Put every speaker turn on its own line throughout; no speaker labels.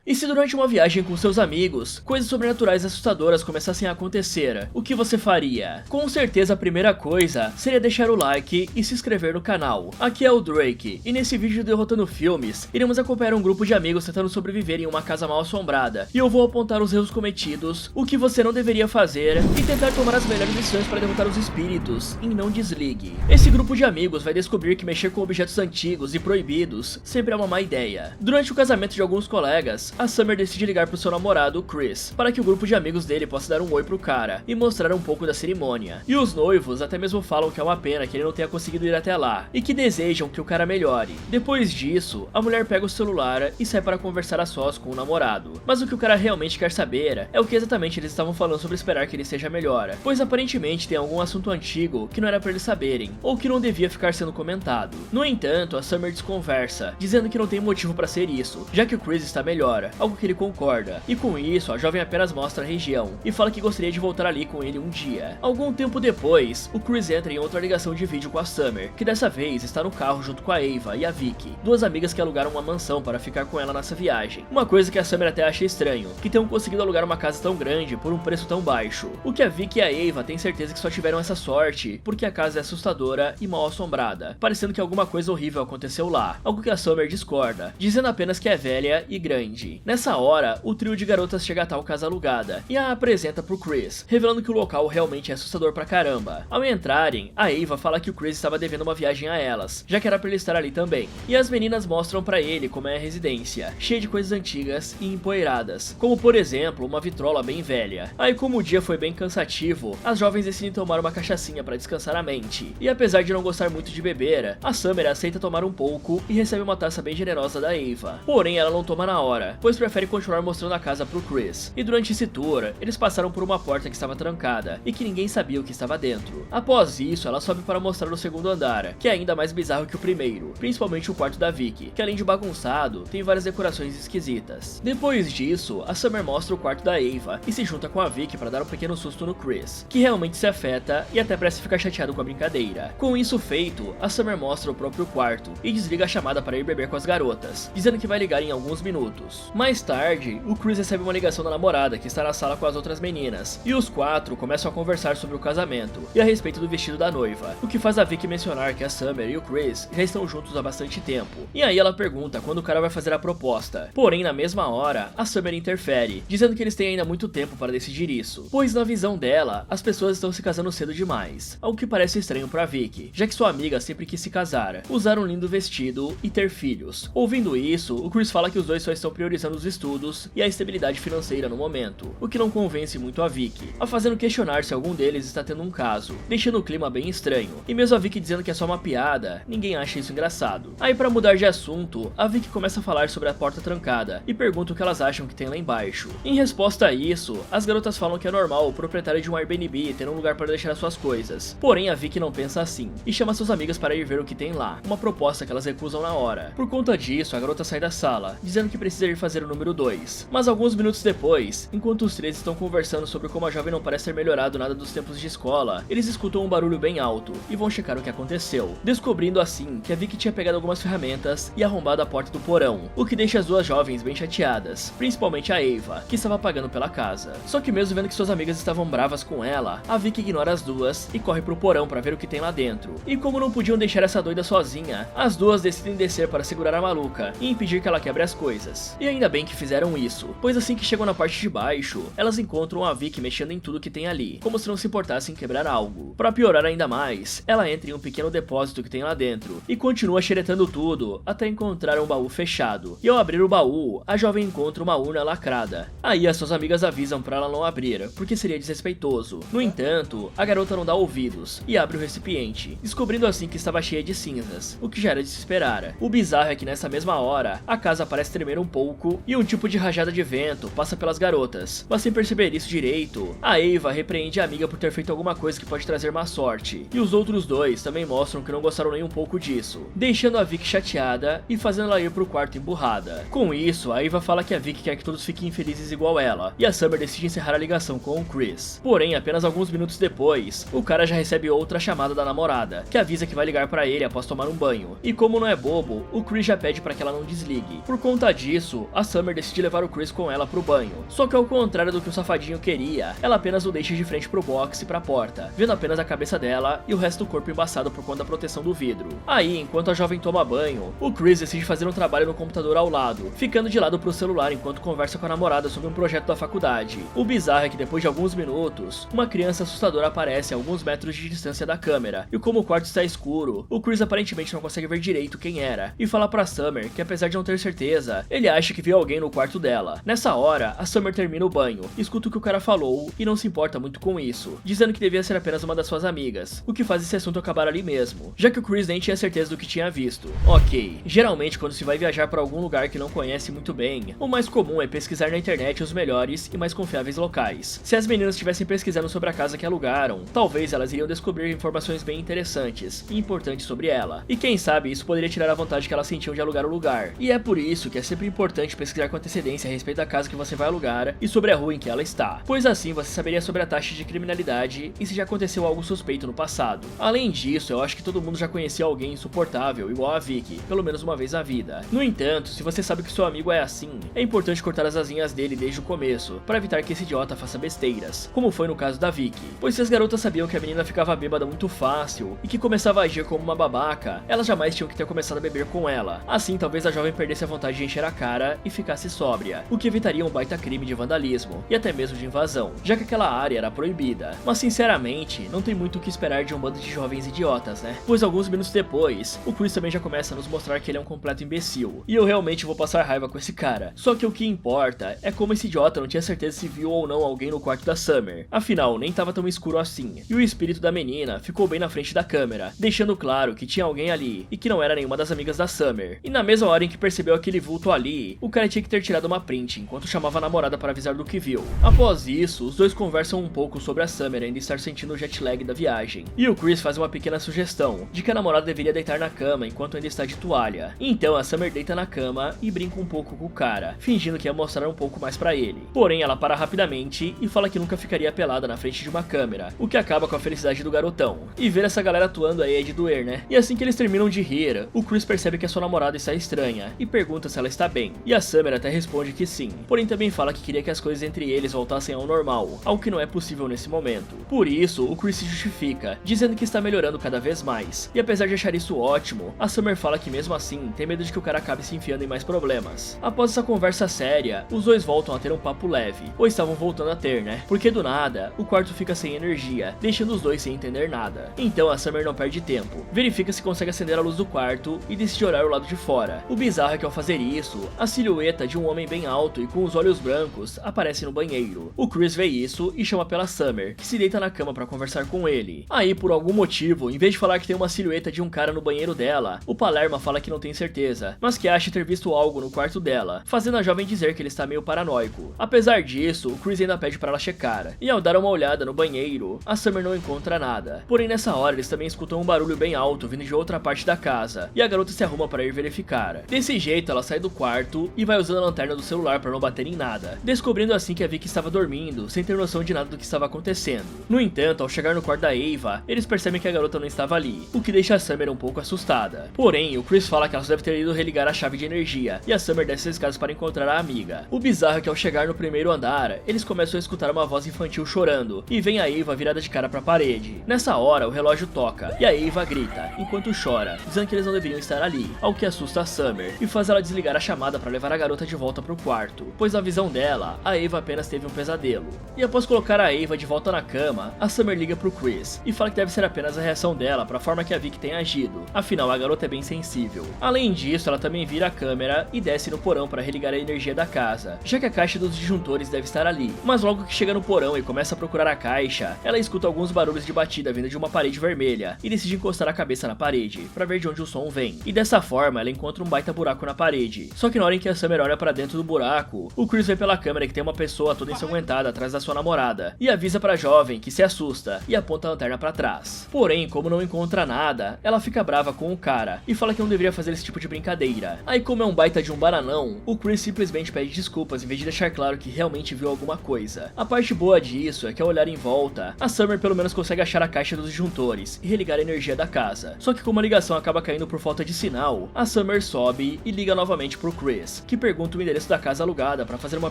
E se durante uma viagem com seus amigos, coisas sobrenaturais assustadoras começassem a acontecer, o que você faria? Com certeza a primeira coisa seria deixar o like e se inscrever no canal. Aqui é o Drake, e nesse vídeo de Derrotando Filmes, iremos acompanhar um grupo de amigos tentando sobreviver em uma casa mal assombrada, e eu vou apontar os erros cometidos, o que você não deveria fazer, e tentar tomar as melhores decisões para derrotar os espíritos, e não desligue. Esse grupo de amigos vai descobrir que mexer com objetos antigos e proibidos sempre é uma má ideia. Durante o casamento de alguns colegas, a Summer decide ligar pro seu namorado, Chris, para que o grupo de amigos dele possa dar um oi pro cara e mostrar um pouco da cerimônia. E os noivos até mesmo falam que é uma pena que ele não tenha conseguido ir até lá, e que desejam que o cara melhore. Depois disso, a mulher pega o celular e sai para conversar a sós com o namorado. Mas o que o cara realmente quer saber é o que exatamente eles estavam falando sobre esperar que ele seja melhor, pois aparentemente tem algum assunto antigo que não era para eles saberem, ou que não devia ficar sendo comentado. No entanto, a Summer desconversa, dizendo que não tem motivo para ser isso, já que o Chris está melhor, algo que ele concorda, e com isso a jovem apenas mostra a região, e fala que gostaria de voltar ali com ele um dia. Algum tempo depois, o Chris entra em outra ligação de vídeo com a Summer, que dessa vez está no carro junto com a Ava e a Vicky, duas amigas que alugaram uma mansão para ficar com ela nessa viagem. Uma coisa que a Summer até acha estranho, que tenham conseguido alugar uma casa tão grande por um preço tão baixo, o que a Vicky e a Ava têm certeza que só tiveram essa sorte porque a casa é assustadora e mal assombrada, parecendo que alguma coisa horrível aconteceu lá, algo que a Summer discorda, dizendo apenas que é velha e grande. Nessa hora, o trio de garotas chega a tal casa alugada e a apresenta pro Chris, revelando que o local realmente é assustador pra caramba. Ao entrarem, a Ava fala que o Chris estava devendo uma viagem a elas, já que era pra ele estar ali também, e as meninas mostram pra ele como é a residência, cheia de coisas antigas e empoeiradas, como por exemplo uma vitrola bem velha. Aí, como o dia foi bem cansativo, as jovens decidem tomar uma cachaçinha pra descansar a mente, e apesar de não gostar muito de beber, a Summer aceita tomar um pouco e recebe uma taça bem generosa da Ava. Porém, ela não toma na hora, pois prefere continuar mostrando a casa pro Chris. E durante esse tour, eles passaram por uma porta que estava trancada e que ninguém sabia o que estava dentro. Após isso, ela sobe para mostrar o segundo andar, que é ainda mais bizarro que o primeiro, principalmente o quarto da Vicky, que além de bagunçado, tem várias decorações esquisitas. Depois disso, a Summer mostra o quarto da Ava e se junta com a Vicky para dar um pequeno susto no Chris, que realmente se afeta e até parece ficar chateado com a brincadeira. Com isso feito, a Summer mostra o próprio quarto e desliga a chamada para ir beber com as garotas, dizendo que vai ligar em alguns minutos. Mais tarde, o Chris recebe uma ligação da namorada que está na sala com as outras meninas, e os quatro começam a conversar sobre o casamento e a respeito do vestido da noiva, o que faz a Vicky mencionar que a Summer e o Chris já estão juntos há bastante tempo. E aí ela pergunta quando o cara vai fazer a proposta, porém na mesma hora, a Summer interfere, dizendo que eles têm ainda muito tempo para decidir isso, pois na visão dela, as pessoas estão se casando cedo demais, algo que parece estranho pra Vicky, já que sua amiga sempre quis se casar, usar um lindo vestido e ter filhos. Ouvindo isso, o Chris fala que os dois só estão priorizando os estudos e a estabilidade financeira no momento, o que não convence muito a Vicky, a fazendo questionar se algum deles está tendo um caso, deixando o clima bem estranho, e mesmo a Vicky dizendo que é só uma piada, ninguém acha isso engraçado. Aí, pra mudar de assunto, a Vicky começa a falar sobre a porta trancada e pergunta o que elas acham que tem lá embaixo. Em resposta a isso, as garotas falam que é normal o proprietário de um Airbnb ter um lugar para deixar as suas coisas, porém a Vicky não pensa assim, e chama suas amigas para ir ver o que tem lá, uma proposta que elas recusam na hora. Por conta disso, a garota sai da sala, dizendo que precisa ir fazer o número 2, mas alguns minutos depois, enquanto os três estão conversando sobre como a jovem não parece ter melhorado nada dos tempos de escola, eles escutam um barulho bem alto e vão checar o que aconteceu, descobrindo assim que a Vicky tinha pegado algumas ferramentas e arrombado a porta do porão, o que deixa as duas jovens bem chateadas, principalmente a Ava, que estava pagando pela casa. Só que mesmo vendo que suas amigas estavam bravas com ela, a Vicky ignora as duas e corre pro porão para ver o que tem lá dentro. E como não podiam deixar essa doida sozinha, as duas decidem descer para segurar a maluca e impedir que ela quebre as coisas. E ainda bem que fizeram isso, pois assim que chegam na parte de baixo, elas encontram a Vicky mexendo em tudo que tem ali, como se não se importasse em quebrar algo. Para piorar ainda mais, ela entra em um pequeno depósito que tem lá dentro e continua xeretando tudo até encontrar um baú fechado. E ao abrir o baú, a jovem encontra uma urna lacrada. Aí as suas amigas avisam para ela não abrir, porque seria desrespeitoso. No entanto, a garota não dá ouvidos e abre o recipiente, descobrindo assim que estava cheia de cinzas, o que já era de se esperar. O bizarro é que nessa mesma hora, a casa parece tremer um pouco e um tipo de rajada de vento passa pelas garotas, mas sem perceber isso direito, a Ava repreende a amiga por ter feito alguma coisa que pode trazer má sorte, e os outros dois também mostram que não gostaram nem um pouco disso, deixando a Vicky chateada e fazendo ela ir pro quarto emburrada. Com isso, a Ava fala que a Vicky quer que todos fiquem felizes igual ela, e a Summer decide encerrar a ligação com o Chris. Porém, apenas alguns minutos depois, o cara já recebe outra chamada da namorada, que avisa que vai ligar pra ele após tomar um banho, e como não é bobo, o Chris já pede pra que ela não desligue. Por conta disso, a Summer decide levar o Chris com ela pro banho. Só que ao contrário do que o safadinho queria, ela apenas o deixa de frente pro box e pra porta, vendo apenas a cabeça dela e o resto do corpo embaçado por conta da proteção do vidro. Aí, enquanto a jovem toma banho, o Chris decide fazer um trabalho no computador ao lado, ficando de lado pro celular enquanto conversa com a namorada sobre um projeto da faculdade. O bizarro é que depois de alguns minutos, uma criança assustadora aparece a alguns metros de distância da câmera, e como o quarto está escuro, o Chris aparentemente não consegue ver direito quem era, e fala pra Summer que apesar de não ter certeza, ele acha que viu alguém no quarto dela. Nessa hora, a Summer termina o banho, escuta o que o cara falou e não se importa muito com isso, dizendo que devia ser apenas uma das suas amigas, o que faz esse assunto acabar ali mesmo, já que o Chris nem tinha certeza do que tinha visto. Ok, geralmente quando se vai viajar para algum lugar que não conhece muito bem, o mais comum é pesquisar na internet os melhores e mais confiáveis locais. Se as meninas estivessem pesquisando sobre a casa que alugaram, talvez elas iriam descobrir informações bem interessantes e importantes sobre ela, e quem sabe isso poderia tirar a vontade que elas sentiam de alugar o lugar. E é por isso que é sempre importante pesquisar com antecedência a respeito da casa que você vai alugar e sobre a rua em que ela está, pois assim você saberia sobre a taxa de criminalidade e se já aconteceu algo suspeito no passado. Além disso, eu acho que todo mundo já conhecia alguém insuportável igual a Vicky, pelo menos uma vez na vida. No entanto, se você sabe que seu amigo é assim, é importante cortar as asinhas dele desde o começo, para evitar que esse idiota faça besteiras, como foi no caso da Vicky, pois se as garotas sabiam que a menina ficava bêbada muito fácil e que começava a agir como uma babaca, elas jamais tinham que ter começado a beber com ela. Assim, talvez a jovem perdesse a vontade de encher a cara e ficasse sóbria, o que evitaria um baita crime de vandalismo e até mesmo de invasão, já que aquela área era proibida. Mas sinceramente, não tem muito o que esperar de um bando de jovens idiotas, né? Pois alguns minutos depois, o Chris também já começa a nos mostrar que ele é um completo imbecil, e eu realmente vou passar raiva com esse cara. Só que o que importa é como esse idiota não tinha certeza se viu ou não alguém no quarto da Summer. Afinal, nem tava tão escuro assim, e o espírito da menina ficou bem na frente da câmera, deixando claro que tinha alguém ali e que não era nenhuma das amigas da Summer. E na mesma hora em que percebeu aquele vulto ali, o cara tinha que ter tirado uma print enquanto chamava a namorada para avisar do que viu. Após isso, os dois conversam um pouco sobre a Summer ainda estar sentindo o jet lag da viagem, e o Chris faz uma pequena sugestão de que a namorada deveria deitar na cama enquanto ainda está de toalha. Então a Summer deita na cama e brinca um pouco com o cara, fingindo que ia mostrar um pouco mais pra ele. Porém, ela para rapidamente e fala que nunca ficaria pelada na frente de uma câmera, o que acaba com a felicidade do garotão. E ver essa galera atuando aí é de doer, né? E assim que eles terminam de rir, o Chris percebe que a sua namorada está estranha e pergunta se ela está bem. E a Summer até responde que sim, porém também fala que queria que as coisas entre eles voltassem ao normal, algo que não é possível nesse momento. Por isso, o Chris se justifica, dizendo que está melhorando cada vez mais. E apesar de achar isso ótimo, a Summer fala que mesmo assim tem medo de que o cara acabe se enfiando em mais problemas. Após essa conversa séria, os dois voltam a ter um papo leve, ou estavam voltando a ter, né? Porque do nada, o quarto fica sem energia, deixando os dois sem entender nada. Então a Summer não perde tempo, verifica se consegue acender a luz do quarto e decide olhar o lado de fora. O bizarro é que ao fazer isso, a silhueta de um homem bem alto e com os olhos brancos aparece no banheiro. O Chris vê isso e chama pela Summer, que se deita na cama para conversar com ele. Aí, por algum motivo, em vez de falar que tem uma silhueta de um cara no banheiro dela, o Palerma fala que não tem certeza, mas que acha ter visto algo no quarto dela, fazendo a jovem dizer que ele está meio paranoico. Apesar disso, o Chris ainda pede para ela checar, e ao dar uma olhada no banheiro, a Summer não encontra nada. Porém, nessa hora, eles também escutam um barulho bem alto vindo de outra parte da casa, e a garota se arruma para ir verificar. Desse jeito, ela sai do quarto e vai usando a lanterna do celular para não bater em nada, descobrindo assim que a Vicky estava dormindo, sem ter noção de nada do que estava acontecendo. No entanto, ao chegar no quarto da Ava, eles percebem que a garota não estava ali, o que deixa a Summer um pouco assustada. Porém, o Chris fala que ela deve ter ido religar a chave de energia, e a Summer desce as escadas para encontrar a amiga. O bizarro é que ao chegar no primeiro andar, eles começam a escutar uma voz infantil chorando, e vem a Ava virada de cara para a parede. Nessa hora, o relógio toca, e a Ava grita, enquanto chora, dizendo que eles não deveriam estar ali, ao que assusta a Summer, e faz ela desligar a chamada para levar a garota de volta pro quarto, pois na visão dela, a Ava apenas teve um pesadelo. E após colocar a Ava de volta na cama, a Summer liga pro Chris, e fala que deve ser apenas a reação dela para a forma que a Vicky tem agido, afinal a garota é bem sensível. Além disso, ela também vira a câmera e desce no porão para religar a energia da casa, já que a caixa dos disjuntores deve estar ali. Mas logo que chega no porão e começa a procurar a caixa, ela escuta alguns barulhos de batida vindo de uma parede vermelha, e decide encostar a cabeça na parede, para ver de onde o som vem. E dessa forma, ela encontra um baita buraco na parede. Só que na hora em que a Summer olha para dentro do buraco, o Chris vê pela câmera que tem uma pessoa toda ensanguentada atrás da sua namorada, e avisa pra jovem que se assusta, e aponta a lanterna para trás. Porém, como não encontra nada, ela fica brava com o cara, e fala que não deveria fazer esse tipo de brincadeira. Aí, como é um baita de um bananão, o Chris simplesmente pede desculpas em vez de deixar claro que realmente viu alguma coisa. A parte boa disso é que ao olhar em volta, a Summer pelo menos consegue achar a caixa dos disjuntores e religar a energia da casa. Só que como a ligação acaba caindo por falta de sinal, a Summer sobe e liga novamente pro Chris, que pergunta o endereço da casa alugada para fazer uma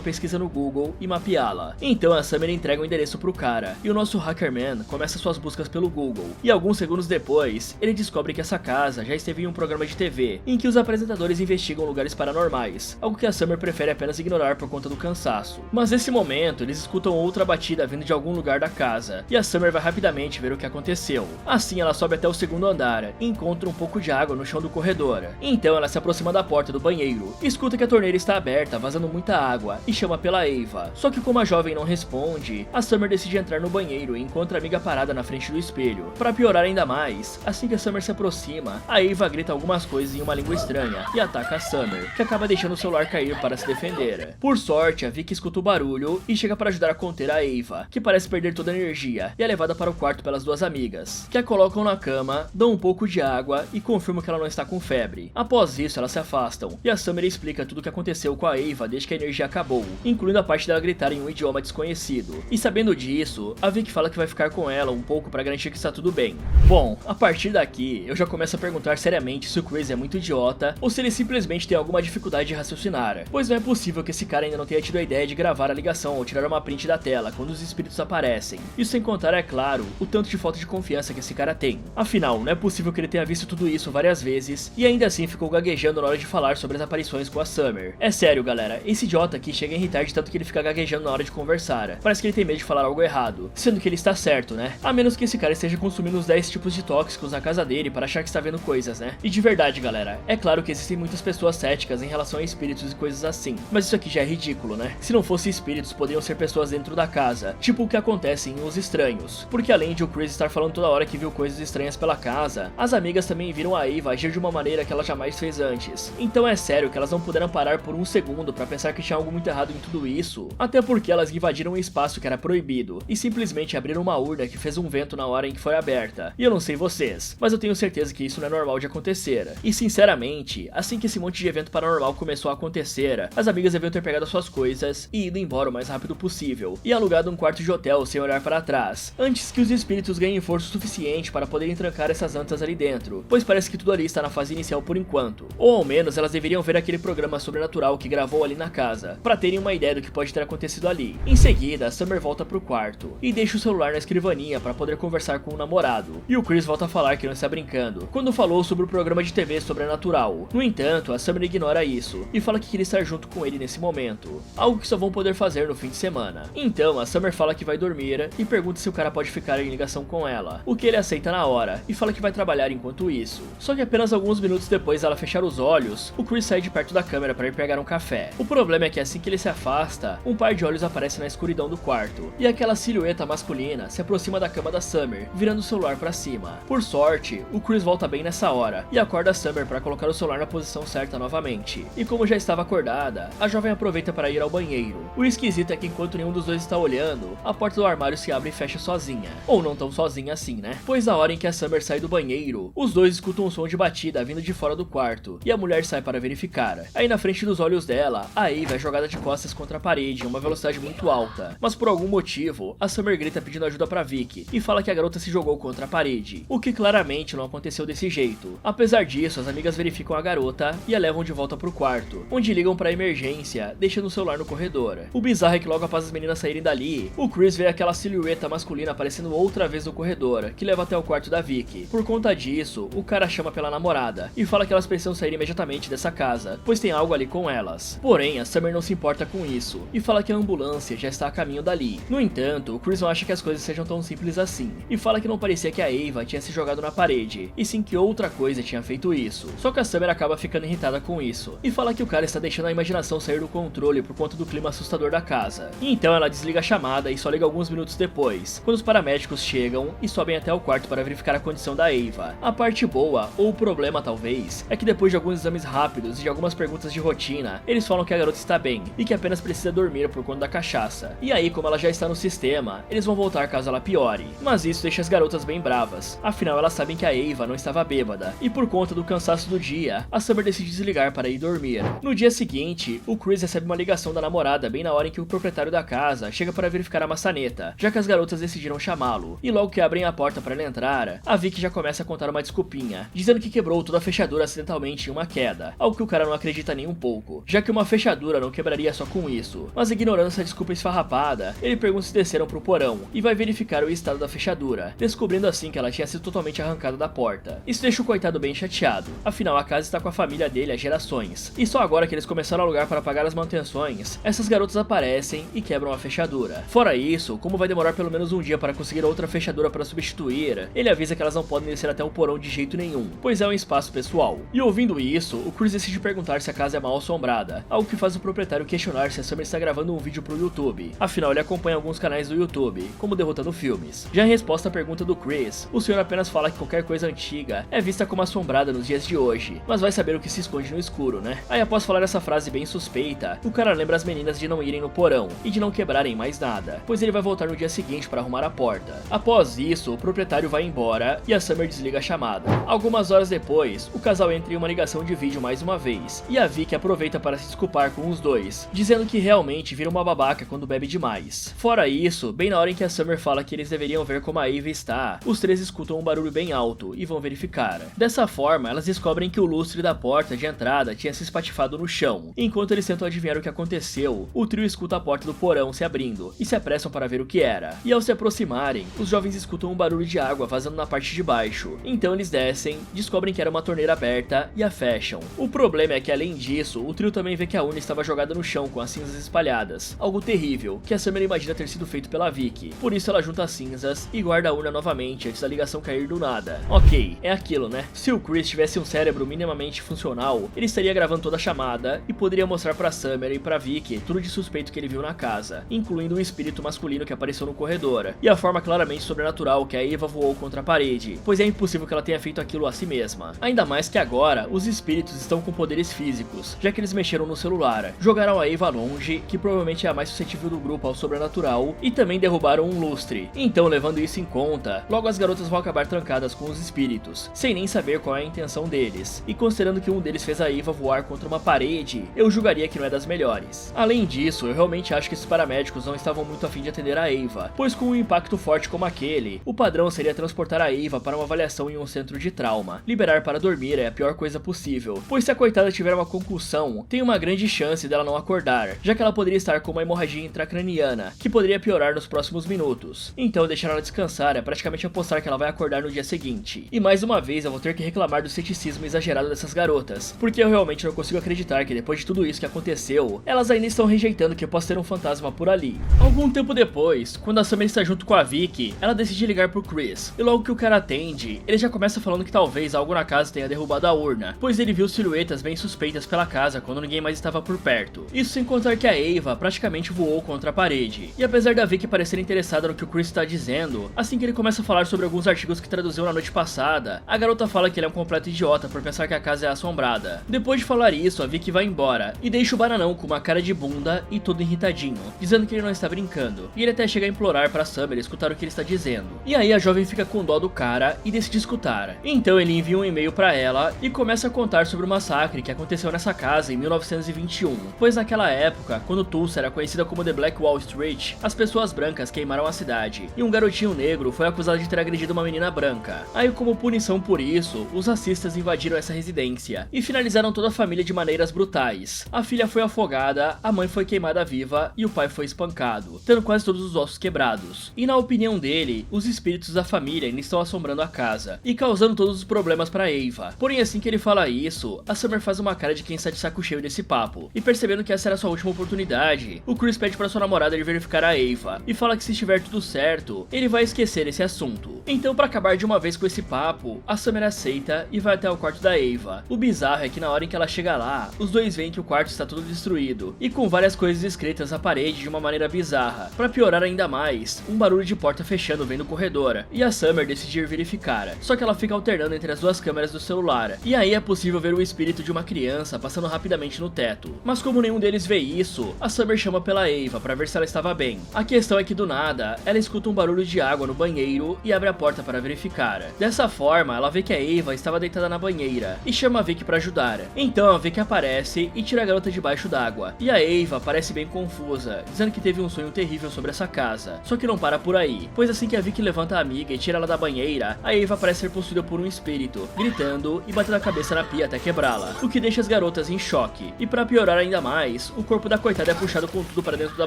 pesquisa no Google e mapeá-la. Então a Summer entrega o endereço pro cara, e o nosso Hackerman começa suas buscas pelo Google, e alguns segundos depois, ele descobre que essa casa já esteve em um programa de TV, em que os apresentadores investigam lugares paranormais, algo que a Summer prefere apenas ignorar por conta do cansaço. Mas nesse momento, eles escutam outra batida vindo de algum lugar da casa, e a Summer vai rapidamente ver o que aconteceu. Assim ela sobe até o segundo andar, e encontra um pouco de água no chão do corredor. Então ela se aproxima da porta do banheiro, escuta que a torneira está aberta, vazando muita água, e chama pela Ava. Só que como a jovem não responde, a Summer decide entrar no banheiro e encontra a amiga parada na frente do espelho. Para piorar ainda mais, assim que a Summer se aproxima, a Ava grita algumas coisas em uma língua estranha e ataca a Summer, que acaba deixando o celular cair para se defender. Por sorte, a Vicky escuta o barulho e chega para ajudar a conter a Ava, que parece perder toda a energia, e é levada para o quarto pelas duas amigas, que a colocam na cama, dão um pouco de água e confirmam que ela não está com febre. Após isso, elas se afastam, e a Summer explica tudo o que aconteceu com a Ava desde que a energia acabou, incluindo a parte dela gritar em um idioma desconhecido. E sabendo disso, a Vicky fala que vai ficar com ela um pouco para garantir que está tudo bem. Bom, a partir daqui, eu já começo a perguntar seriamente se o Chris é muito idiota ou se ele simplesmente tem alguma dificuldade de raciocinar, pois não é possível que esse cara ainda não tenha tido a ideia de gravar a ligação ou tirar uma print da tela quando os espíritos aparecem. Isso sem contar, é claro, o tanto de falta de confiança que esse cara tem. Afinal, não é possível que ele tenha visto tudo isso várias vezes e ainda assim ficou gaguejando na hora de falar sobre as aparições com a Summer. É sério, galera, esse idiota aqui chega a irritar de tanto que ele fica gaguejando na hora de conversar. Parece que ele tem medo de falar algo errado, sendo que ele está certo, né? A menos que esse cara esteja consumindo os 10 tipos de tóxicos na casa dele para achar que está vendo coisas, né? E de verdade, galera, é claro que existem muitas pessoas céticas em relação a espíritos e coisas assim, mas isso aqui já é ridículo, né? Se não fosse espíritos, poderiam ser pessoas dentro da casa, tipo o que acontece em Os Estranhos. Porque além de o Chris estar falando toda hora que viu coisas estranhas pela casa, as amigas também viram a Ava agir de uma maneira que ela jamais fez antes. Então é sério que elas não puderam parar por um segundo pra pensar que tinha algo muito errado em tudo isso, até porque elas invadiram um espaço que era proibido e simplesmente abriram uma urna que fez um vento na hora em que foi aberta. E eu não sei vocês, mas eu tenho certeza que isso não é normal de acontecer. E sinceramente, assim que esse monte de evento paranormal começou a acontecer, as amigas deviam ter pegado suas coisas e ido embora o mais rápido possível, e alugado um quarto de hotel sem olhar para trás, antes que os espíritos ganhem força suficiente para poderem trancar essas antas ali dentro, pois parece que tudo ali está na fase inicial por enquanto. Ou ao menos elas deveriam ver aquele programa sobrenatural que gravou ali na casa, para terem uma ideia do que pode ter acontecido ali. Em seguida, a Summer volta pro quarto e deixa o celular na escrivaninha para poder conversar com o namorado, e o Chris volta a falar que não está brincando, quando falou sobre o programa de TV sobrenatural. No entanto, a Summer ignora isso e fala que queria estar junto com ele nesse momento, algo que só vão poder fazer no fim de semana. Então, a Summer fala que vai dormir e pergunta se o cara pode ficar em ligação com ela, o que ele aceita na hora e fala que vai trabalhar enquanto isso. Só que apenas alguns minutos depois dela fechar os olhos, o Chris sai de perto da câmera para ir pegar um café. O problema é que assim que ele se afasta, um par de olhos aparece na escuridão do quarto, e aquela silhueta masculina se aproxima da cama da Summer, virando o celular para cima. Por sorte, o Chris volta bem nessa hora e acorda a Summer para colocar o celular na posição certa novamente. E como já estava acordada, a jovem aproveita para ir ao banheiro. O esquisito é que enquanto nenhum dos dois está olhando, a porta do armário se abre e fecha sozinha. Ou não tão sozinha assim, né? Pois na hora em que a Summer sai do banheiro, os dois escutam um som de batida vindo de fora do quarto, e a mulher sai para verificar. Aí na frente dos olhos dela, a Ava é jogada de costas contra a parede em uma velocidade muito alta. Mas por algum motivo, a Summer grita pedindo ajuda pra Vicky, e fala que a garota se jogou contra a parede, o que claramente não aconteceu desse jeito. Apesar disso, as amigas verificam a garota e a levam de volta pro quarto, onde ligam pra emergência, deixando o celular no corredor. O bizarro é que logo após as meninas saírem dali, o Chris vê aquela silhueta masculina aparecendo outra vez no corredor, que leva até o quarto da Vicky. Por conta disso, o cara chama pela namorada e fala que elas precisam sair imediatamente dessa casa, pois tem algo ali com elas. Porém, a Summer não se importa com isso e fala que a ambulância já está a caminho dali. No entanto, o Chris não acha que as coisas sejam tão simples assim e fala que não parecia que a Ava tinha se jogado na parede, e sim que outra coisa tinha feito isso. Só que a Summer acaba ficando irritada com isso e fala que o cara está deixando a imaginação sair do controle por conta do clima assustador da casa. E então ela desliga a chamada e só liga alguns minutos depois, quando os paramédicos chegam e sobem até o quarto para verificar a condição da Ava. A parte boa, ou o problema talvez, é que depois de alguns exames rápidos e de algumas perguntas de rotina, eles falam que a garota está bem e que apenas precisa dormir por conta da cachaça. E aí, como ela já está no sistema, eles vão voltar caso ela piore. Mas isso deixa as garotas bem bravas, afinal elas sabem que a Ava não estava bêbada, e por conta do cansaço do dia, a Summer decide desligar para ir dormir. No dia seguinte, o Chris recebe uma ligação da namorada bem na hora em que o proprietário da casa chega para verificar a maçaneta, já que as garotas decidiram chamá-lo. E logo que abrem a porta para ele entrar, a Vicky já começa a contar uma desculpinha, dizendo que quebrou toda a fechadura acidentalmente em uma queda, algo que o cara não acredita nem nem um pouco, já que uma fechadura não quebraria só com isso. Mas ignorando essa desculpa esfarrapada, ele pergunta se desceram pro porão e vai verificar o estado da fechadura, descobrindo assim que ela tinha sido totalmente arrancada da porta. Isso deixa o coitado bem chateado, afinal a casa está com a família dele há gerações, e só agora que eles começaram a alugar para pagar as manutenções, essas garotas aparecem e quebram a fechadura. Fora isso, como vai demorar pelo menos um dia para conseguir outra fechadura para substituir, ele avisa que elas não podem descer até o porão de jeito nenhum, pois é um espaço pessoal. E ouvindo isso, o Chris decide perguntar se a casa é mal assombrada, algo que faz o proprietário questionar se a Summer está gravando um vídeo pro YouTube, afinal ele acompanha alguns canais do YouTube, como Derrotando Filmes. Já em resposta à pergunta do Chris, o senhor apenas fala que qualquer coisa antiga é vista como assombrada nos dias de hoje, mas vai saber o que se esconde no escuro, né? Aí após falar essa frase bem suspeita, o cara lembra as meninas de não irem no porão e de não quebrarem mais nada, pois ele vai voltar no dia seguinte para arrumar a porta. Após isso, o proprietário vai embora e a Summer desliga a chamada. Algumas horas depois, o casal entra em uma ligação de vídeo mais uma vez, e a Vicky aproveita para se desculpar com os dois, dizendo que realmente vira uma babaca quando bebe demais. Fora isso, bem na hora em que a Summer fala que eles deveriam ver como a Ava está, os três escutam um barulho bem alto e vão verificar. Dessa forma, elas descobrem que o lustre da porta de entrada tinha se espatifado no chão. Enquanto eles tentam adivinhar o que aconteceu, o trio escuta a porta do porão se abrindo e se apressam para ver o que era. E ao se aproximarem, os jovens escutam um barulho de água vazando na parte de baixo. Então eles descem, descobrem que era uma torneira aberta e a fecham. O problema é que além disso, o trio também vê que a urna estava jogada no chão com as cinzas espalhadas, algo terrível, que a Summer imagina ter sido feito pela Vicky. Por isso ela junta as cinzas e guarda a urna novamente antes da ligação cair do nada. Ok, é aquilo, né? Se o Chris tivesse um cérebro minimamente funcional, ele estaria gravando toda a chamada e poderia mostrar pra Summer e pra Vicky tudo de suspeito que ele viu na casa, incluindo o espírito masculino que apareceu no corredor, e a forma claramente sobrenatural que a Ava voou contra a parede, pois é impossível que ela tenha feito aquilo a si mesma. Ainda mais que agora, os espíritos estão com poderes físicos, já que eles mexeram no celular, jogaram a Ava longe, que provavelmente é a mais suscetível do grupo ao sobrenatural, e também derrubaram um lustre. Então, levando isso em conta, logo as garotas vão acabar trancadas com os espíritos, sem nem saber qual é a intenção deles, e considerando que um deles fez a Ava voar contra uma parede, eu julgaria que não é das melhores. Além disso, eu realmente acho que esses paramédicos não estavam muito afim de atender a Ava, pois com um impacto forte como aquele, o padrão seria transportar a Ava para uma avaliação em um centro de trauma. Liberar para dormir é a pior coisa possível, pois se a coitada tiver uma concussão, tem uma grande chance dela não acordar, já que ela poderia estar com uma hemorragia intracraniana, que poderia piorar nos próximos minutos. Então deixar ela descansar é praticamente apostar que ela vai acordar no dia seguinte. E mais uma vez eu vou ter que reclamar do ceticismo exagerado dessas garotas, porque eu realmente não consigo acreditar que depois de tudo isso que aconteceu, elas ainda estão rejeitando que possa ter um fantasma por ali. Algum tempo depois, quando a Summer está junto com a Vicky, ela decide ligar pro Chris, e logo que o cara atende, ele já começa falando que talvez algo na casa tenha derrubado a urna, pois ele viu silhuetas bem suspeitas pela casa quando ninguém mais estava por perto. Isso sem contar que a Ava praticamente voou contra a parede. E apesar da Vicky parecer interessada no que o Chris está dizendo, assim que ele começa a falar sobre alguns artigos que traduziu na noite passada, a garota fala que ele é um completo idiota por pensar que a casa é assombrada. Depois de falar isso, a Vicky vai embora e deixa o bananão com uma cara de bunda e todo irritadinho, dizendo que ele não está brincando, e ele até chega a implorar pra Summer escutar o que ele está dizendo. E aí a jovem fica com dó do cara e decide escutar. Então ele envia um e-mail pra ela e começa a contar sobre o massacre que aconteceu nessa casa em 1921, pois naquela época, quando Tulsa era conhecida como The Black Wall Street, as pessoas brancas queimaram a cidade, e um garotinho negro foi acusado de ter agredido uma menina branca. Aí, como punição por isso, os racistas invadiram essa residência e finalizaram toda a família de maneiras brutais. A filha foi afogada, a mãe foi queimada viva e o pai foi espancado, tendo quase todos os ossos quebrados. E na opinião dele, os espíritos da família ainda estão assombrando a casa e causando todos os problemas pra Ava. Porém, assim que ele fala isso, a Summer faz uma cara de quem está de saco cheio desse papo, e percebendo que essa era sua última oportunidade, o Chris pede pra sua namorada de verificar a Ava e fala que se estiver tudo certo, ele vai esquecer esse assunto. Então, pra acabar de uma vez com esse papo, a Summer aceita e vai até o quarto da Ava. O bizarro é que na hora em que ela chega lá, os dois veem que o quarto está todo destruído e com várias coisas escritas na parede de uma maneira bizarra. Pra piorar ainda mais, um barulho de porta fechando vem do corredor, e a Summer decide ir verificar, só que ela fica alternando entre as duas câmeras do celular, e aí é possível ver o espírito de uma criança passando rapidamente no teto. Mas como nenhum deles vê isso, a Summer chama pela Ava pra ver se ela estava bem. A questão é que do nada, ela escuta um barulho de água no banheiro e abre a porta para verificar. Dessa forma, ela vê que a Ava estava deitada na banheira e chama a Vicky pra ajudar. Então a Vicky aparece e tira a garota debaixo d'água, e a Ava parece bem confusa, dizendo que teve um sonho terrível sobre essa casa. Só que não para por aí, pois assim que a Vicky levanta a amiga e tira ela da banheira, a Ava parece ser possuída por um espírito, gritando e batendo a cabeça na pia até quebrá-la, o que deixa as garotas garotas em choque. E pra piorar ainda mais, o corpo da coitada é puxado com tudo para dentro da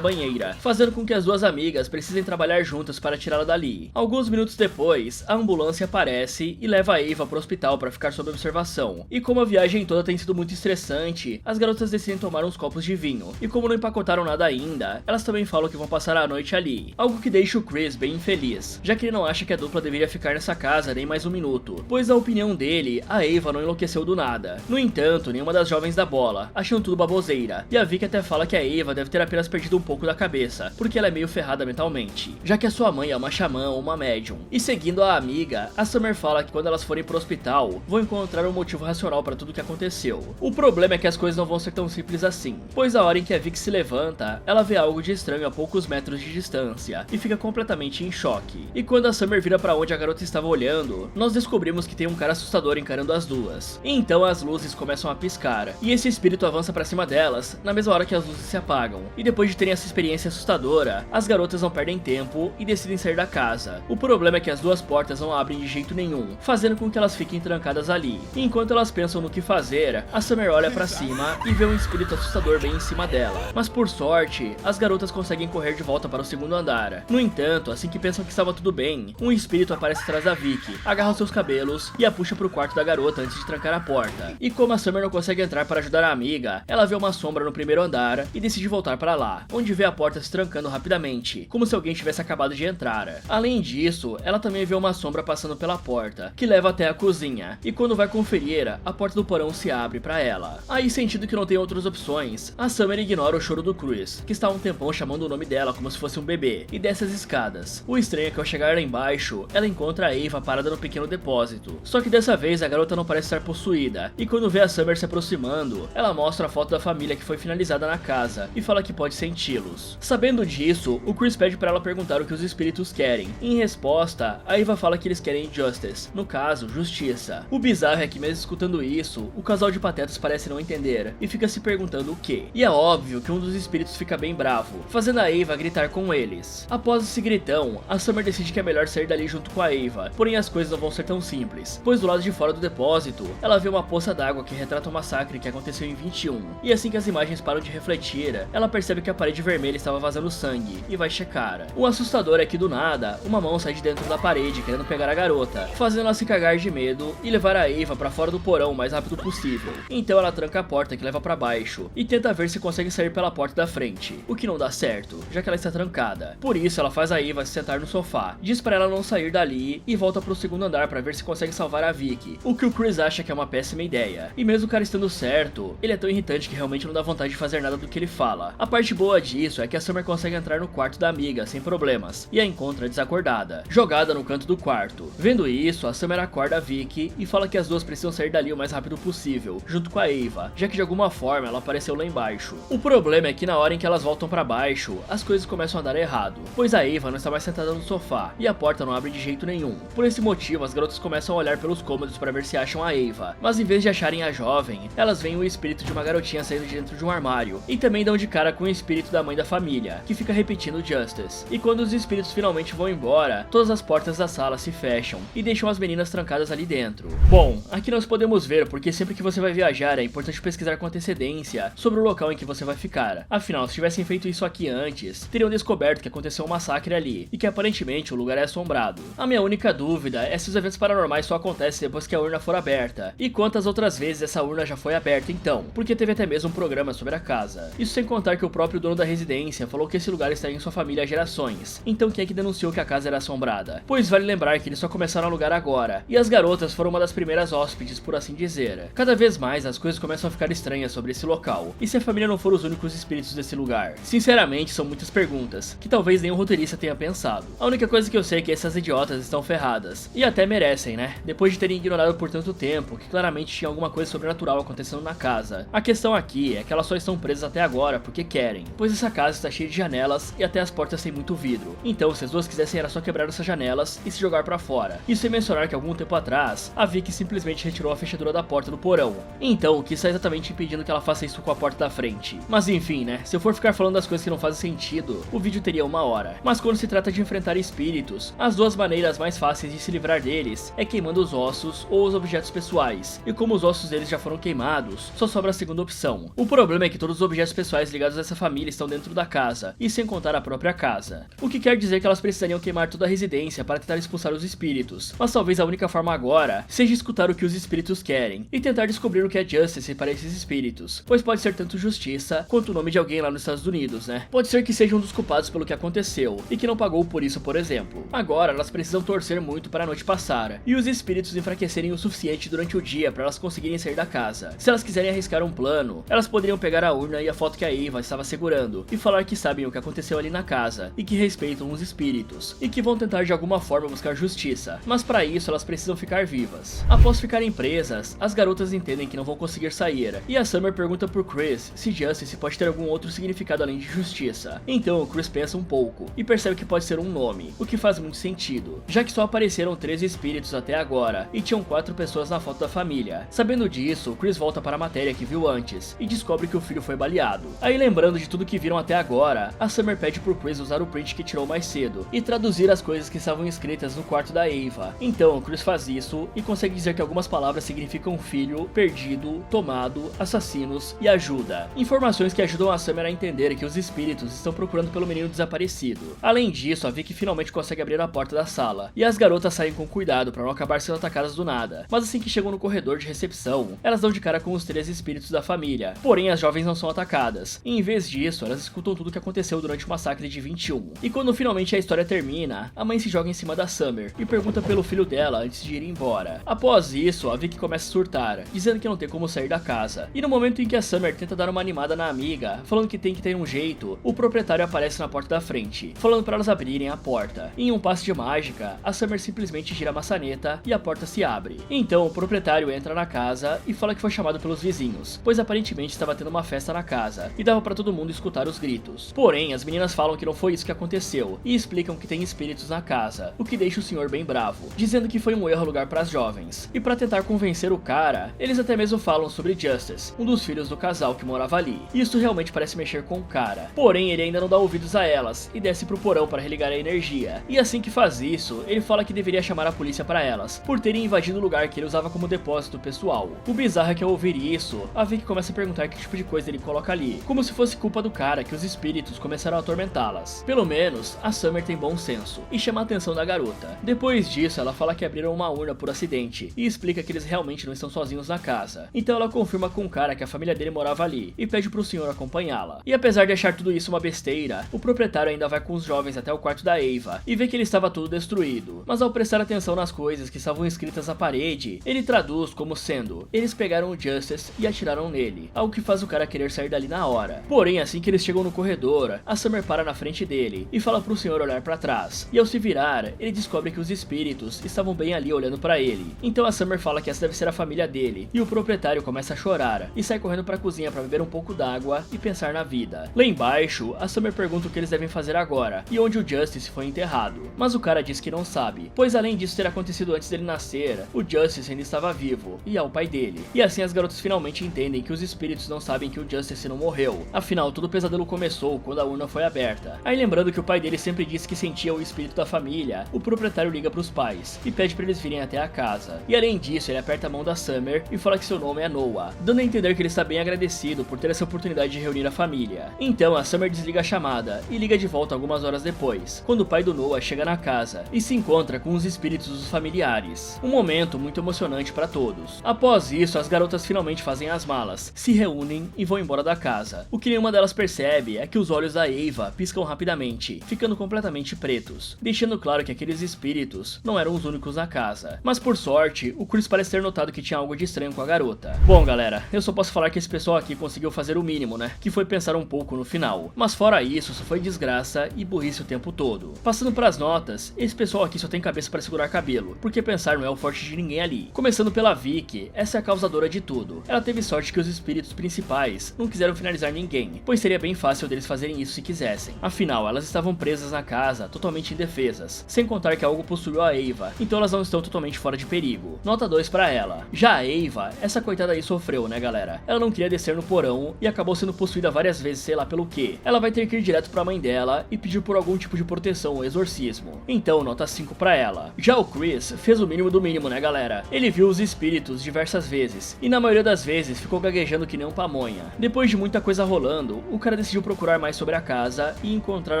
banheira, fazendo com que as duas amigas precisem trabalhar juntas para tirá-la dali. Alguns minutos depois, a ambulância aparece e leva a Ava pro hospital para ficar sob observação. E como a viagem toda tem sido muito estressante, as garotas decidem tomar uns copos de vinho. E como não empacotaram nada ainda, elas também falam que vão passar a noite ali. Algo que deixa o Chris bem infeliz, já que ele não acha que a dupla deveria ficar nessa casa nem mais um minuto, pois na opinião dele, a Ava não enlouqueceu do nada. No entanto, nenhuma das jovens da bola acham tudo baboseira, e a Vicky até fala que a Ava deve ter apenas perdido um pouco da cabeça, porque ela é meio ferrada mentalmente, já que a sua mãe é uma xamã ou uma médium. E seguindo a amiga, a Summer fala que quando elas forem pro hospital, vão encontrar um motivo racional para tudo que aconteceu. O problema é que as coisas não vão ser tão simples assim, pois a hora em que a Vicky se levanta, ela vê algo de estranho a poucos metros de distância, e fica completamente em choque. E quando a Summer vira para onde a garota estava olhando, nós descobrimos que tem um cara assustador encarando as duas. E então as luzes começam a piscar, e esse espírito avança para cima delas, na mesma hora que as luzes se apagam. E depois de terem essa experiência assustadora, as garotas não perdem tempo e decidem sair da casa. O problema é que as duas portas não abrem de jeito nenhum, fazendo com que elas fiquem trancadas ali. E enquanto elas pensam no que fazer, a Summer olha para cima e vê um espírito assustador bem em cima dela. Mas por sorte, as garotas conseguem correr de volta para o segundo andar. No entanto, assim que pensam que estava tudo bem, um espírito aparece atrás da Vicky, agarra os seus cabelos e a puxa pro quarto da garota antes de trancar a porta. E como a Summer não consegue entrar para ajudar a amiga, ela vê uma sombra no primeiro andar e decide voltar para lá, onde vê a porta se trancando rapidamente, como se alguém tivesse acabado de entrar. Além disso, ela também vê uma sombra passando pela porta, que leva até a cozinha, e quando vai conferir, a porta do porão se abre para ela. Aí, sentindo que não tem outras opções, a Summer ignora o choro do Chris, que está há um tempão chamando o nome dela como se fosse um bebê, e desce as escadas. O estranho é que ao chegar lá embaixo, ela encontra a Ava parada no pequeno depósito. Só que dessa vez a garota não parece estar possuída, e quando vê a Summer se aproximando, ela mostra a foto da família que foi finalizada na casa, e fala que pode senti-los. Sabendo disso, o Chris pede para ela perguntar o que os espíritos querem. Em resposta, a Ava fala que eles querem justice, no caso, justiça. O bizarro é que mesmo escutando isso, o casal de patetas parece não entender, e fica se perguntando o que. E é óbvio que um dos espíritos fica bem bravo, fazendo a Ava gritar com eles. Após esse gritão, a Summer decide que é melhor sair dali junto com a Ava, porém as coisas não vão ser tão simples, pois do lado de fora do depósito, ela vê uma poça d'água que retrata o massacre que aconteceu em 21, e assim que as imagens param de refletir, ela percebe que a parede vermelha estava vazando sangue, e vai checar. O assustador é que do nada, uma mão sai de dentro da parede querendo pegar a garota, fazendo ela se cagar de medo e levar a Ava para fora do porão o mais rápido possível. Então ela tranca a porta que leva para baixo, e tenta ver se consegue sair pela porta da frente, o que não dá certo, já que ela está trancada. Por isso ela faz a Ava se sentar no sofá, diz para ela não sair dali e volta pro segundo andar para ver se consegue salvar a Vicky, o que o Chris acha que é uma péssima ideia. E mesmo o cara estando certo, ele é tão irritante que realmente não dá vontade de fazer nada do que ele fala. A parte boa disso é que a Summer consegue entrar no quarto da amiga sem problemas, e a encontra desacordada, jogada no canto do quarto. Vendo isso, a Summer acorda a Vicky e fala que as duas precisam sair dali o mais rápido possível, junto com a Ava, já que de alguma forma ela apareceu lá embaixo. O problema é que na hora em que elas voltam para baixo, as coisas começam a dar errado, pois a Ava não está mais sentada no sofá, e a porta não abre de jeito nenhum. Por esse motivo, as garotas começam a olhar pelos cômodos para ver se acham a Ava, mas em vez de acharem a jovem, elas veem o espírito de uma garotinha saindo de dentro de um armário, e também dão de cara com o espírito da mãe da família, que fica repetindo Justice. E quando os espíritos finalmente vão embora, todas as portas da sala se fecham e deixam as meninas trancadas ali dentro. Bom, aqui nós podemos ver porque sempre que você vai viajar é importante pesquisar com antecedência sobre o local em que você vai ficar. Afinal, se tivessem feito isso aqui antes, teriam descoberto que aconteceu um massacre ali, e que aparentemente o lugar é assombrado. A minha única dúvida é se os eventos paranormais só acontecem depois que a urna for aberta, e quantas outras vezes essa urna já foi aberta então, porque teve até mesmo um programa sobre a casa. Isso sem contar que o próprio dono da residência falou que esse lugar está em sua família há gerações, então quem é que denunciou que a casa era assombrada? Pois vale lembrar que eles só começaram a alugar agora, e as garotas foram uma das primeiras hóspedes, por assim dizer. Cada vez mais as coisas começam a ficar estranhas sobre esse local, e se a família não for os únicos espíritos desse lugar? Sinceramente, são muitas perguntas, que talvez nenhum roteirista tenha pensado. A única coisa que eu sei é que essas idiotas estão ferradas, e até merecem, né? Depois de terem ignorado por tanto tempo que claramente tinha alguma coisa sobrenatural acontecendo na casa. A questão aqui é que elas só estão presas até agora porque querem, pois essa casa está cheia de janelas e até as portas têm muito vidro. Então, se as duas quisessem, era só quebrar essas janelas e se jogar pra fora. Isso sem mencionar que algum tempo atrás, a Vicky simplesmente retirou a fechadura da porta do porão. Então, o que está exatamente impedindo que ela faça isso com a porta da frente? Mas enfim, né? Se eu for ficar falando das coisas que não fazem sentido, o vídeo teria 1 hora. Mas quando se trata de enfrentar espíritos, as duas maneiras mais fáceis de se livrar deles é queimando os ossos ou os objetos pessoais. E como os ossos deles já foram queimados, queimados, só sobra a segunda opção. O problema é que todos os objetos pessoais ligados a essa família estão dentro da casa, e sem contar a própria casa. O que quer dizer que elas precisariam queimar toda a residência para tentar expulsar os espíritos, mas talvez a única forma agora seja escutar o que os espíritos querem, e tentar descobrir o que é Justice para esses espíritos, pois pode ser tanto justiça, quanto o nome de alguém lá nos Estados Unidos, né? Pode ser que seja um dos culpados pelo que aconteceu, e que não pagou por isso, por exemplo. Agora, elas precisam torcer muito para a noite passar, e os espíritos enfraquecerem o suficiente durante o dia para elas conseguirem sair da casa. Se elas quiserem arriscar um plano, elas poderiam pegar a urna e a foto que a Ava estava segurando, e falar que sabem o que aconteceu ali na casa, e que respeitam os espíritos, e que vão tentar de alguma forma buscar justiça, mas para isso elas precisam ficar vivas. Após ficarem presas, as garotas entendem que não vão conseguir sair, e a Summer pergunta por Chris se Justice pode ter algum outro significado além de justiça. Então o Chris pensa um pouco, e percebe que pode ser um nome, o que faz muito sentido, já que só apareceram 13 espíritos até agora, e tinham 4 pessoas na foto da família. Sabendo disso, Chris volta para a matéria que viu antes, e descobre que o filho foi baleado. Aí lembrando de tudo que viram até agora, a Summer pede por Chris usar o print que tirou mais cedo, e traduzir as coisas que estavam escritas no quarto da Ava. Então o Chris faz isso, e consegue dizer que algumas palavras significam filho, perdido, tomado, assassinos e ajuda. Informações que ajudam a Summer a entender que os espíritos estão procurando pelo menino desaparecido. Além disso, a Vicky finalmente consegue abrir a porta da sala, e as garotas saem com cuidado para não acabar sendo atacadas do nada. Mas assim que chegam no corredor de recepção, elas dão de cara com os 13 espíritos da família. Porém, as jovens não são atacadas, e em vez disso, elas escutam tudo o que aconteceu durante o massacre de 21. E quando finalmente a história termina, a mãe se joga em cima da Summer e pergunta pelo filho dela antes de ir embora. Após isso, a Vicky começa a surtar, dizendo que não tem como sair da casa. E no momento em que a Summer tenta dar uma animada na amiga, falando que tem que ter um jeito, o proprietário aparece na porta da frente, falando para elas abrirem a porta. Em um passe de mágica, a Summer simplesmente gira a maçaneta e a porta se abre. Então o proprietário entra na casa e fala que foi chamado pelos vizinhos, pois aparentemente estava tendo uma festa na casa, e dava para todo mundo escutar os gritos. Porém, as meninas falam que não foi isso que aconteceu, e explicam que tem espíritos na casa, o que deixa o senhor bem bravo, dizendo que foi um erro alugar para as jovens. E para tentar convencer o cara, eles até mesmo falam sobre Justice, um dos filhos do casal que morava ali. Isso realmente parece mexer com o cara. Porém, ele ainda não dá ouvidos a elas, e desce pro porão para religar a energia. E assim que faz isso, ele fala que deveria chamar a polícia para elas, por terem invadido o lugar que ele usava como depósito pessoal. O bizarro é que ao ouvir isso, a Vicky começa a perguntar que tipo de coisa ele coloca ali, como se fosse culpa do cara que os espíritos começaram a atormentá-las. Pelo menos, a Summer tem bom senso, e chama a atenção da garota. Depois disso, ela fala que abriram uma urna por acidente, e explica que eles realmente não estão sozinhos na casa. Então ela confirma com o cara que a família dele morava ali, e pede pro senhor acompanhá-la. E apesar de achar tudo isso uma besteira, o proprietário ainda vai com os jovens até o quarto da Ava, e vê que ele estava tudo destruído. Mas ao prestar atenção nas coisas que estavam escritas na parede, ele traduz como sendo: eles pegaram o Justice e atiraram nele, algo que faz o cara querer sair dali na hora. Porém, assim que eles chegam no corredor, a Summer para na frente dele, e fala pro senhor olhar pra trás. E ao se virar, ele descobre que os espíritos estavam bem ali olhando pra ele. Então a Summer fala que essa deve ser a família dele, e o proprietário começa a chorar, e sai correndo pra cozinha pra beber um pouco d'água e pensar na vida. Lá embaixo, a Summer pergunta o que eles devem fazer agora, e onde o Justice foi enterrado. Mas o cara diz que não sabe, pois além disso ter acontecido antes dele nascer, o Justice ainda estava vivo, e é o pai dele. E assim as garotas finalmente entendem que os espíritos não sabem que o Justice não morreu. Afinal, todo o pesadelo começou quando a urna foi aberta. Aí lembrando que o pai dele sempre disse que sentia o espírito da família, o proprietário liga pros pais, e pede pra eles virem até a casa. E além disso, ele aperta a mão da Summer e fala que seu nome é Noah, dando a entender que ele está bem agradecido por ter essa oportunidade de reunir a família. Então a Summer desliga a chamada e liga de volta algumas horas depois, quando o pai do Noah chega na casa e se encontra com os espíritos dos familiares. Um momento muito emocionante para todos. Após isso, as garotas finalmente fazem as malas, se reúnem e vão embora da casa. O que nenhuma delas percebe é que os olhos da Ava piscam rapidamente, ficando completamente pretos, deixando claro que aqueles espíritos não eram os únicos na casa. Mas por sorte, o Chris parece ter notado que tinha algo de estranho com a garota. Bom galera, eu só posso falar que esse pessoal aqui conseguiu fazer o mínimo, né? Que foi pensar um pouco no final. Mas fora isso, só foi desgraça e burrice o tempo todo. Passando pras notas, esse pessoal aqui só tem cabeça para segurar cabelo, porque pensar não é o forte de ninguém ali. Começando pela Vicky, essa é a causadora de tudo. Ela teve sorte que os espíritos principais não quiseram finalizar ninguém, pois seria bem fácil deles fazerem isso se quisessem. Afinal, elas estavam presas na casa, totalmente indefesas, sem contar que algo possuiu a Ava, então elas não estão totalmente fora de perigo. Nota 2 pra ela. Já a Ava, essa coitada aí sofreu, né galera? Ela não queria descer no porão e acabou sendo possuída várias vezes, sei lá pelo que. Ela vai ter que ir direto pra mãe dela e pedir por algum tipo de proteção ou exorcismo. Então, nota 5 pra ela. Já o Chris fez o mínimo do mínimo, né galera? Ele viu os espíritos diversas vezes, e na na maioria das vezes ficou gaguejando que nem um pamonha. Depois de muita coisa rolando, o cara decidiu procurar mais sobre a casa e encontrar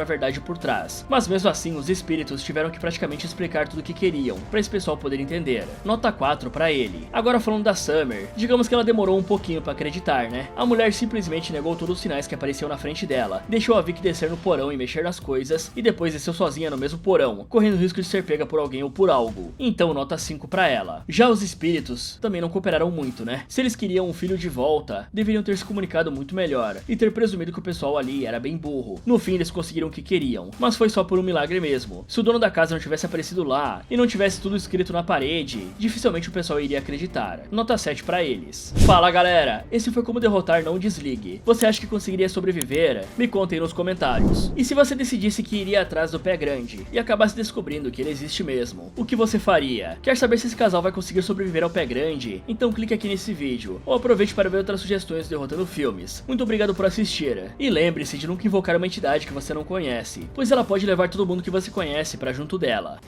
a verdade por trás. Mas mesmo assim, os espíritos tiveram que praticamente explicar tudo o que queriam, pra esse pessoal poder entender. Nota 4 pra ele. Agora falando da Summer, digamos que ela demorou um pouquinho pra acreditar, né? A mulher simplesmente negou todos os sinais que apareciam na frente dela, deixou a Vicky descer no porão e mexer nas coisas, e depois desceu sozinha no mesmo porão, correndo o risco de ser pega por alguém ou por algo. Então nota 5 pra ela. Já os espíritos também não cooperaram muito, né? Se eles queriam um filho de volta, deveriam ter se comunicado muito melhor, e ter presumido que o pessoal ali era bem burro. No fim eles conseguiram o que queriam, mas foi só por um milagre mesmo. Se o dono da casa não tivesse aparecido lá, e não tivesse tudo escrito na parede, dificilmente o pessoal iria acreditar. Nota 7 pra eles. Fala galera, esse foi como derrotar Não Desligue. Você acha que conseguiria sobreviver? Me contem nos comentários. E se você decidisse que iria atrás do Pé Grande, e acabasse descobrindo que ele existe mesmo, o que você faria? Quer saber se esse casal vai conseguir sobreviver ao Pé Grande? Então clique aqui nesse vídeo, ou aproveite para ver outras sugestões do Derrotando Filmes. Muito obrigado por assistir, e lembre-se de nunca invocar uma entidade que você não conhece, pois ela pode levar todo mundo que você conhece pra junto dela.